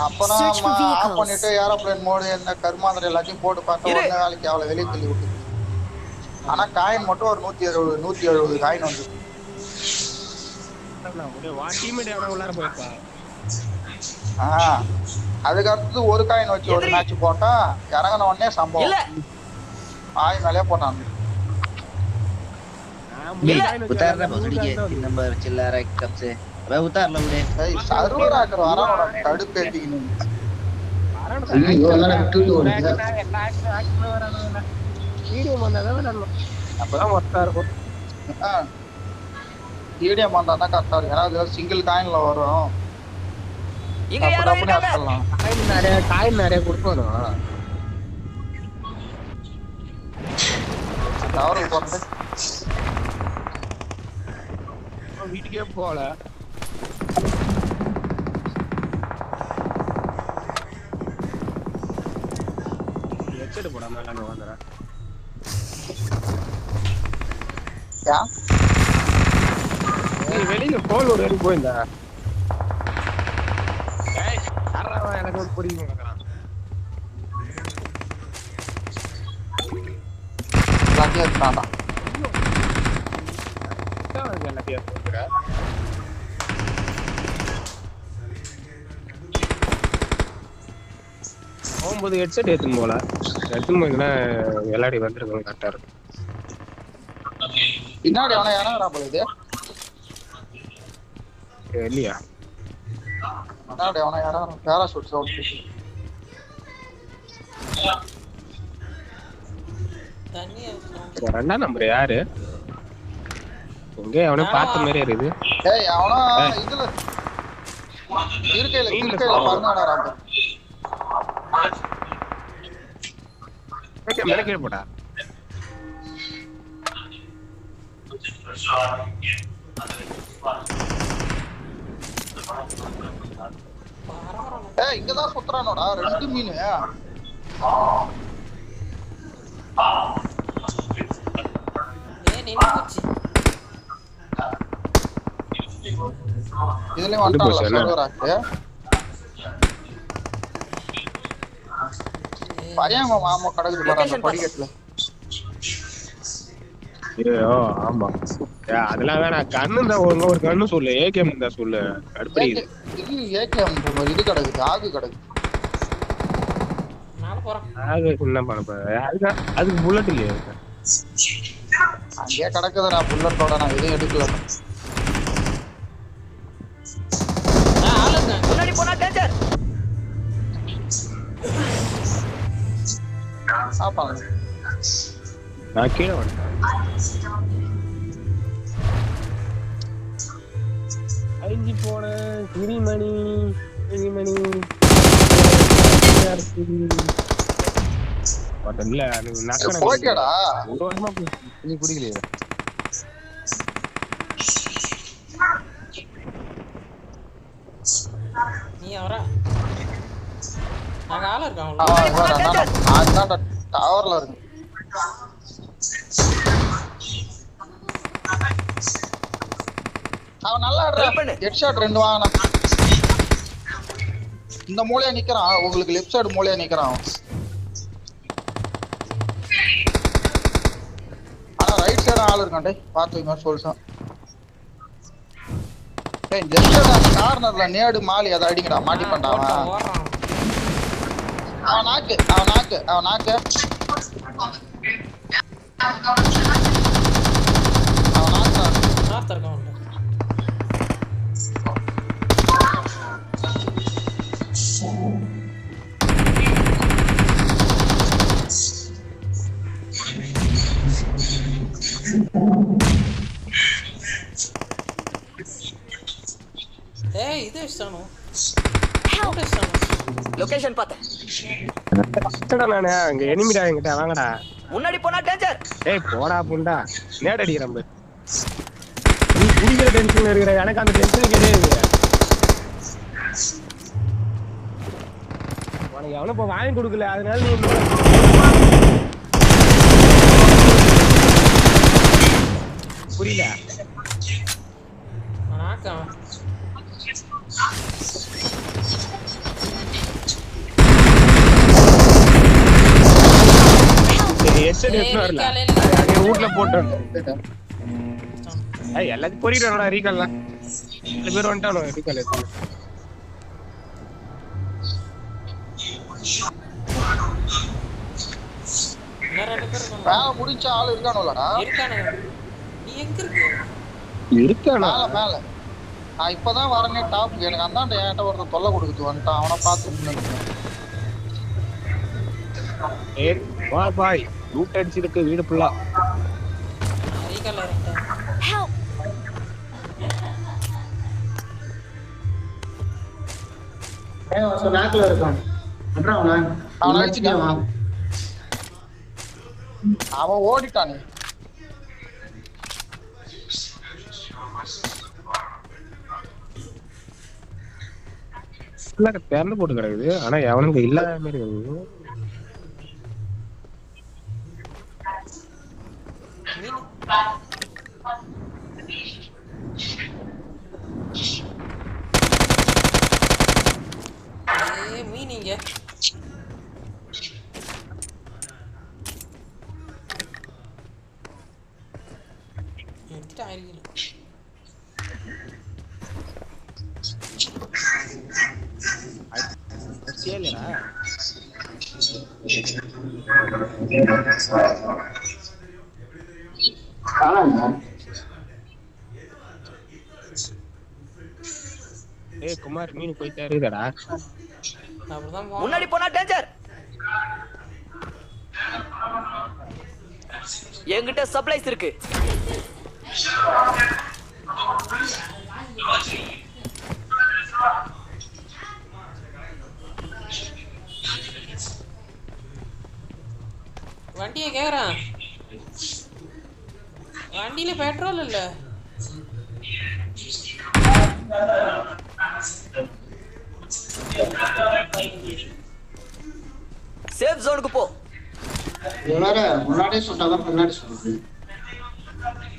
அப்புறம் ஆஃப் பண்ணிட்டு aeroplane mode என்ன கருமாந்திரம் எல்லாத்தையும் போட்டு பார்த்தா ஒண்ணு வேலைக்கு அவளை வெளியே தள்ளி விட்டு. ஆனா காயின் மட்டும் ஒரு 170 காயின் வந்து. அதுக்கு அடுத்தது ஒரு காயின் வச்சு ஒரு மேட்ச் போட்டா இறங்கின உடனே சம்பவம் ஆய் மேலே போட்டான். उतार रहा भोसड़ी के 3 नंबर चिल्ला रहा है कब से अबे उतार लो उड़े सर्वर आकर वरानोட கடுப்பு ஏத்திக்கினு ஐயோ எல்லாம் விட்டுட்டு ஓடுங்க வீடியோ பண்ணாதான் நம்ம அப்பதான் மொத்தா இருக்கும். வீடியோ பண்ணாதான் கரெக்டா இருக்கும். ஏன்னா சிங்கிள் காயின்ல வரும். இங்க யாரோ இருக்காங்க. காயின் நிறைய கொடுக்கணும். டவருக்கு போறது வீட்டுக்கே போல. ஹெட்செட் போடாம நான் வந்துறேன். நீ வெளியில கோல் ஒரு வரைக்கும் போயிருந்தா எனக்கு ஒரு புரியும் எல்லாத்தையும் போக்குற 9 ஹெட்செட் ஏத்தும் போல எடுத்துன்னு போயிங்கன்னா விளையாடி வந்துருக்கோம் கரெக்டா இருக்கும். பின்னாடி அவனை யாரா போகுது இல்லையா பின்னாடி அவனை யாரா பேராசூட் சவுண்ட் 2 நம்பர் யாரு எங்க அவனை பார்த்த மாதிரி இருக்குது. ஏய் அவனா இதுல இருக்கையில பண்ணாடா ராம்பு ஓகே மேல கீழ போடா. ஏய் இங்க தான் சுத்துறானோடா 2 மீன். இதுல வந்துட்டான்ல சர்வராக்கு பரியாங்க மாமா கடக்குது பாரு அந்த படிக்கட்டுல. ஐயோ ஆமா அதெல்லாம் வேணாம். கண்ணு தான் ஒரு கண்ணு சொல்லு ஏகேம் இருந்தா சொல்லு. அடுத்து இது ஏகேம் இது கிடக்குது ஆகு கிடக்குது. ஆகு என்ன பண்ண போற அதுக்கு புல்லட் இல்லையா அங்கே கிடக்குதுடா புல்லட்டோட நான் எதுவும் எடுக்கல. முன்னாடி போனா டேஞ்சர். நான் கீழே வந்துட்டேன். அழிஞ்சு போன கிரிமணி இல்ல போய்டா ஒரு வருஷமா நீ குடிக்கலையே. நீ அவரா நாங்க ஆள இருக்கோம். அதான் டவர்ல இருக்கு. அவன் நல்லா ஹெட் ஷாட் 2 வாங்கினா. இந்த மூலையா நிக்கிறான் உங்களுக்கு லெஃப்ட் சைடு மூலையா நிக்கிறான். ஆனா ரைட் சைடு ஆள் இருக்கான். டேய் பாத்துங்க சொல்றேன். டேய் ஜஸ்ட் அந்த கார்னர்ல நேடு மாலி அத அடிங்கடா மாட்டி பண்ணாவா. அவன் நாக்கு அவன் நார்த் இருக்கான். ஏய் இது இஷ்டானோ லொகேஷன் பாத்தேன். நானே அங்க எனிமிடா என்கிட்ட வாங்கடா. முன்னாடி போனா டேஞ்சர். ஏய் போடா புண்டா நேடடி ரம்பு. நீ குடிக்கிற டென்ஷன்ல இருக்கற எனக்கு அந்த டென்ஷன் கிடையாது. உனக்கு அவன போ வாங்கி கொடுக்கல அதனால நீ புரியல. ஹெட்செட் எடுத்து வரல அதே வீட்ல போட்டோம் ஏய் எல்லாத்தையும் பொறிட்டு வரடா ரீகால்லாம் 2 பேர் வந்துட்டானோ ரீகால் எடுத்து மேல முடிச்ச ஆள் இருக்கானுலடா நீ எங்க இருக்க இருக்கானா மேல நான் இப்பதான் வரனே டாப் எனக்கு அந்தாண்ட என்கிட்ட ஒருத்தன் தொல்லை கொடுக்குது வந்துட்டான் அவனை பார்த்து ஏய் வா பாய் லூட் அடிச்சிருக்கு வீடு ஃபுல்லா ரீகால் இறங்கிட்டேன் நாக்குல இருக்கான் அவனை அடிச்சுட்டான் அவன் ஓடிட்டானே ஃபுல்லா திறந்து போட்டு கிடக்குது ஆனா எவனுங்க இல்லாத மாதிரி இருக்குது மீனிங்க எடுத்துட்டு ஆயிருக்கீங்க சேலடா ஏய் குமார் மீன் போயிட்டே இருக்குடா அப்படிதான் முன்னாடி போனா டேஞ்சர் என்கிட்ட சப்ளைஸ் இருக்கு வண்டியை கேக்குறான் வண்டியில பெட்ரோல் இல்ல சேஃப் ஜோனுக்கு போ முன்னாடியே சொன்னாதான் முன்னாடி சொல்லுது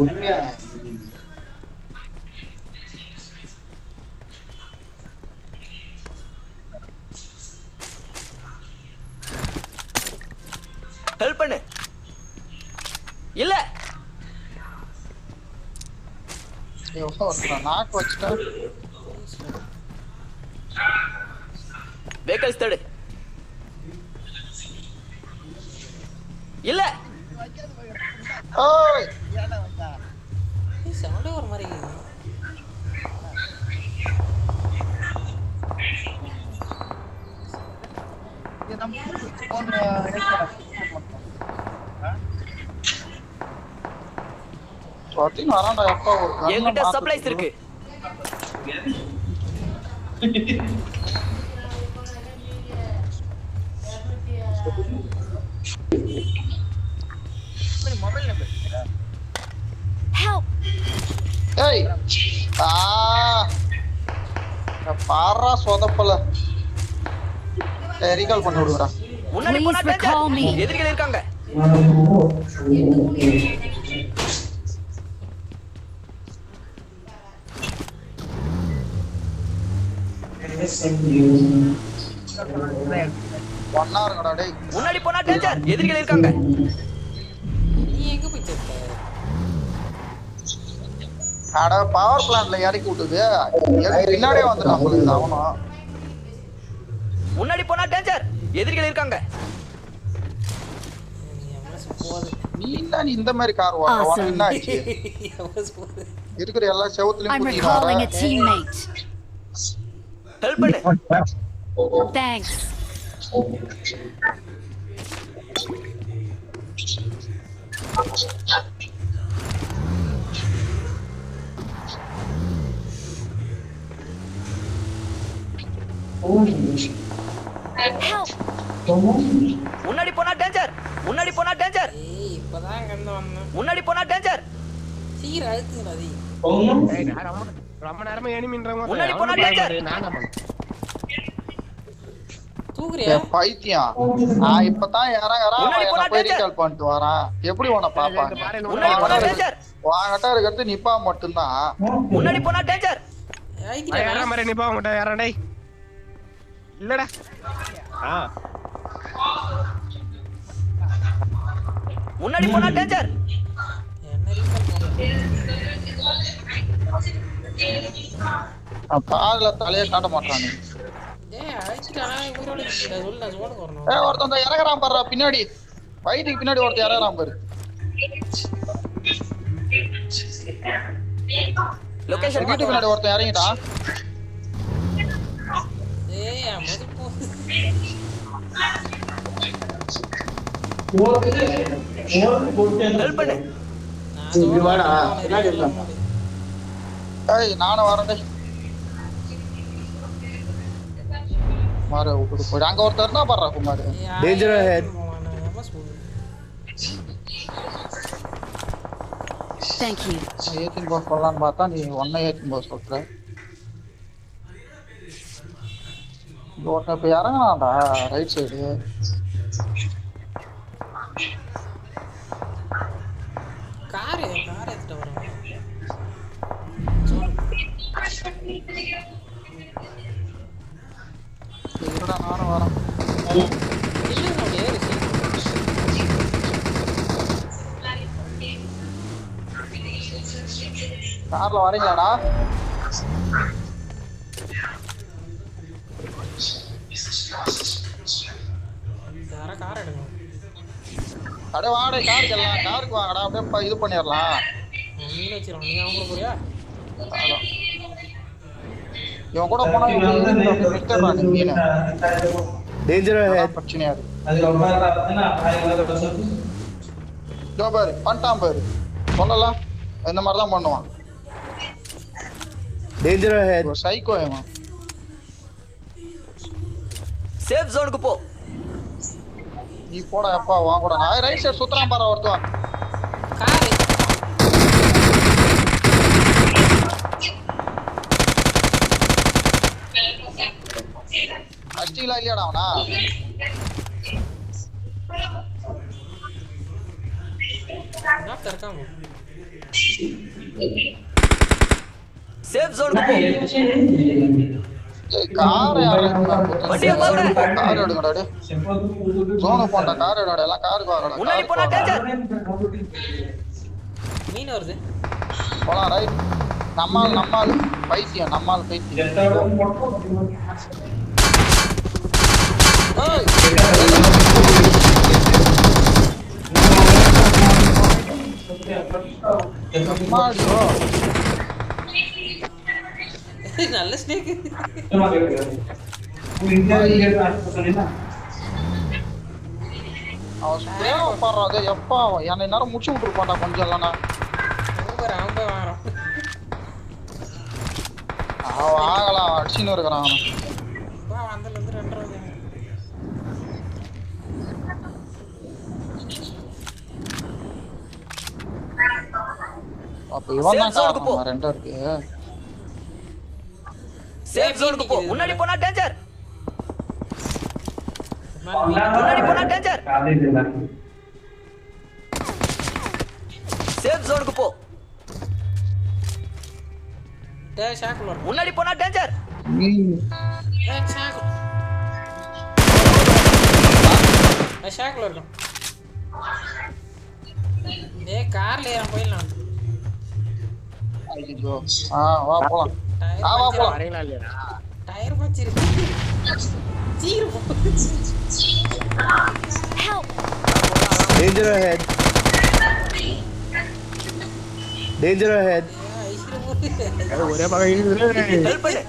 உண்மையா ஹெல்ப் பண்ணு இல்ல நாக்கு வச்சுட்டா வெஹிக்கிள்ஸ் தேடு இல்ல ஓய் சவுண்டே ஒரு மாதிரி பாத்தீங்க வரான்டா எப்போ என்கிட்ட சப்ளைஸ் இருக்கு ஏய் பாரா சொதப்பல ரீகால் பண்ணி விடுறா முன்னாடி போனா டேஞ்சர் எதிரிகள் இருக்காங்க ஒன்னா இருக்கடா டேய் முன்னாடி போனா டேஞ்சர் எதிரிகள் இருக்காங்க நீ எங்க போய் செத்த அட பவர் பிளான்ட்ல இறக்கி விட்டுது பின்னாடியே வந்துட்டான் போல அவனும் முன்னாடி போனா டேஞ்சர் எதிரிகள் இருக்காங்க நீ என்ன நீ இந்த மாதிரி கார் ஓட்டுற உனக்கு என்ன ஆச்சு இருக்கிற எல்லா செவுத்துலயும் குத்திடுறாரு ஹெல்ப் பண்ணு Thanks. Help. முன்னாடி போனா டேஞ்சர் முன்னாடி போனா டேஞ்சர் ஏய் இப்பதான் கண்டு வந்தேன் முன்னாடி போனா டேஞ்சர் சீக்கிரம் அழுத்துங்கடா தி ஏய் நான் ரொம்ப நேரமா எனிமின்றவங்க முன்னாடி போனா டேஞ்சர் நானா பண்ண தூக்குறியா பைத்தியம் இப்பதான் முன்னாடி போனா போய் டேஞ்சர். ரீகால் பண்ணிட்டு வரான் எப்படி உன்னை பாப்பாங்க முன்னாடி போனா டேஞ்சர் வாங்கிட்ட இருக்கிறது நிப்பா மட்டும்தான் முன்னாடி போனா டேஞ்சர் அழுத்திட்டா யாரா மாதிரி நிப்பா மாட்டா யாரா டேய் இல்லடா முன்னாடி போனா டேஞ்சர். என்ன கார்ல தலையே காட்ட மாட்டானு. ஏய் அழைச்சிட்டானா உயிரோட இருக்கா சொல்லு நான் ஜோனுக்கு வரணும். ஏய் ஒருத்தன் இறங்குறான் பாரு பின்னாடி. ஃபைட்டுக்கு பின்னாடி ஒருத்தன் இறங்குறான் பாரு. லொகேஷன் வீட்டுக்கு பின்னாடி ஒருத்தன் இறங்கிட்டான். ஏய் அமது போ. ஹெல்ப் பண்ணு. நான் இங்க வாடா பின்னாடி இல்ல ஏய் நானும் வரேன் டேய். மாற விட்டு போய் அங்க ஒருத்தர் இருந்தா பாறா Kumar. Danger ahead. Thank you. ஏத்தின் Bose சொல்லலாம்னு பார்த்தா நீ ஒன்னை ஏத்தின் போஸ் சொல்ற. ஒருத்தன் இப்ப இறங்கினான்டா ரைட் சைடு. கார் எடுத்துட்டு வரேன். இருடா நானும் வரேன். இல்ல அப்படியே கார்ல வரீங்களாடா? யாரா கார் எடுங்க. அடே வாடே காருக்கு எல்லாம் காருக்கு வாங்கடா அப்படியே இது பண்ணிடலாம். நீ வச்சிரோம் நீ அவங்க போறியா? இவன் கூட போனா நிறுத்திடுறான் நீங்க. Danger ahead. பிரச்சனையா இருக்கு. பாரு பண்ணிட்டான் பாரு சொல்லலாம் இந்த மாதிரி தான் பண்ணுவான். Danger ahead. ஒரு சைக்கோ ஏமா. சேஃப் ஜோனுக்கு போ. நீ போடா எப்பா வாங்க கூட நான் ரைட் சைடு சுத்துறான் பாரு ஒருத்தன். கார் அடிச்சிங்களா இல்லையாடா அவனா? நான் தரக்காம சேஃப் ஜோனுக்கு போ. கார் யாரு வண்டியை பாரு. கார் எடுங்கடா டேய். ஜோன் போண்டா கார் எடுடா எல்லாம் காருக்கு வாங்கடா. முன்னாடி போனா டேஞ்சர். மீன் வருது. போலாம் ரைட். நம்மால் பைத்தியம் நம்மால் பைத்தியம். ஏய் மாடியோ நல்ல ஸ்னேக். அவன் ஸ்ப்ரே பாடுறாது எப்பா என்னை நேரம் முடிச்சு விட்டுருப்பான்டா கொஞ்சம் இல்லைண்ணா. அவன் போய் வாங்குறான். அவன் ஆகலாம் அடிச்சுன்னு இருக்கிறான் அவன். வா வந்தல இருந்து 2 வருது. அப்ப இவன் தான் சேஃப் ஜோனுக்கு போ. காரணம் ரெண்டும் இருக்கு. சேஃப் ஜோனுக்கு போ. முன்னாடி போனா டேஞ்சர். முன்னாடி போனா டேஞ்சர். சேஃப் ஜோனுக்கு போ. டேய் ஷாக்குல வர. முன்னாடி போனா டேஞ்சர். டேய் ஷாக்கு. ஷாக்குல இருக்கோம். டேய் கார்ல ஏறி போயிடலாம். ஐயோ வா போலாம். வா போலாம். வரீங்களா இல்லையா? டயர் பச்சிருக்கு. சீக்கிரம் போ. Help! Danger ahead. Danger ahead. Ice cream போடு. ஒரே பக்கம் இருக்குது. ஹெல்ப் பண்ணு.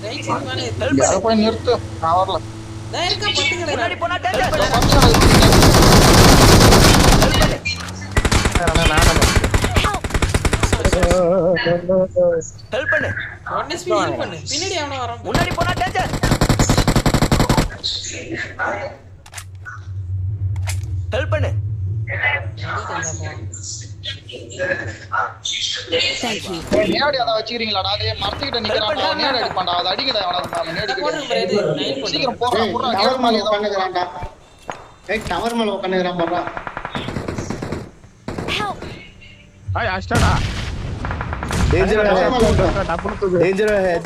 ரைட் சைடு மேலே ஏறு. ஹெல்ப் அதை பண்ணு. போய் நிறுத்து நான் வரல. டேய் இருக்கா பட்டுக்கடா. முன்னாடி போனா டேஞ்சர். இதோ பச்சை கலர் ஹெல்ப் பண்ணு. ஹெல்ப் பண்ணு. 1 ஸ்பீட் ஹீல் பண்ணு. பின்னாடி அவன வரான். முன்னாடி போனா டேஞ்சர். ஹெல்ப் பண்ணு. Thank you. நேரடி அதை வச்சுக்கிறீங்களாடா? அதே மரத்துக்கிட்ட நிக்கிறான்டா நேரடி அடிப்பான்டா. அதை அடிக்கடா அவனை நேரடி போடுங்க பாரு இது 9 போடு. சீக்கிரம் போடுறா போடுறா டவர் கேட் மேல மேல ஏதோ உட்காந்துக்கிறான்டா. ஏய் டவர் மேல உட்காந்துக்கிறான் பாறா. Help! Ay, ashtada. Danger ahead. Danger ahead.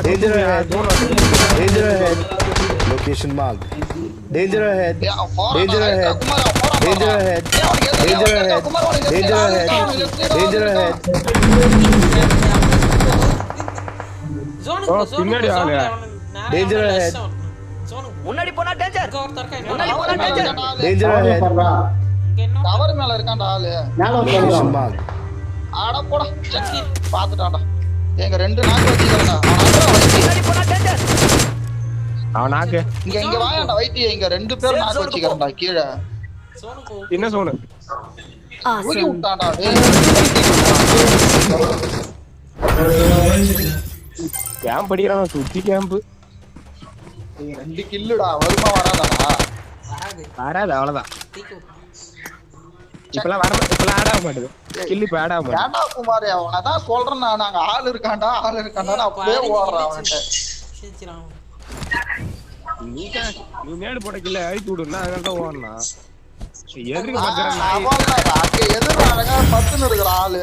Danger ahead. Danger ahead. Location marked. Danger ahead. டேய், அவன் போறான்டா, Danger right ஆ, ahead. குமார், அவன் போறான் Danger பாருடா. ahead. டேய், அவனுக்கு எதிரியா Danger ஒருத்தன் ahead. இருக்கான், குமார், அவனுக்கு Danger எதிரியா ahead. அவனுக்கு left side Danger ஆள் ahead. இருக்கான். ஜோனுக்கு ஓ, பின்னாடி ஆளு. Danger ahead. ஜோனுக்கு முன்னாடி போனா டேஞ்சர் இங்க ஒருத்தர் இருக்கா முன்னாடி இன்னொரு போனா மேல டேஞ்சர் இருக்கான்டா ஆளு. Danger ahead. இங்க என்ன டவர் மேல இருக்கான்டா ஆளு. Location marked. அட போடா, சக்கி, பாத்துட்டான்டா. எங்க 2 நாக்கு வச்சுக்கிறேன்டா. அவன் அப்புறம் வைத்தி. முன்னாடி போனா டேஞ்சர் அவன் நாக்கு இங்க வாயாண்டா வைத்தி, இங்க 2 பேர் நாக்கு வச்சுக்கிறேன்டா கீழே. ஜோனுக்கு என்ன சோனு ஊதி Awesome. விட்டான்டா டேய். கேம்ப் அடிக்கிறான் சுத்தி கேம்ப் 2 கில்லுடா, வருமா வராதாடா? வராது வராது அவ்வளவுதான் தீக்கு இப்பெல்லாம் ஆட் ஆக மாட்டேது கில் இப்ப ஆட் ஆக மாட்டேது ஏன்டா குமார், அவனதான் சொல்றேன் நான், நாங்க ஆள் இருக்கான்டா அப்படியே ஓடுறான் அவன்கிட்ட. சிரிச்சிரான் நீ மேடு போட்ட கில்ல அழித்து விடுனா அதனால தான் ஓடனா எதிர்க்க ஆ, பாக்குறேன் அவன்தான், அங்க எதிர்றானுங்க, 10 இருக்கிற ஆளு.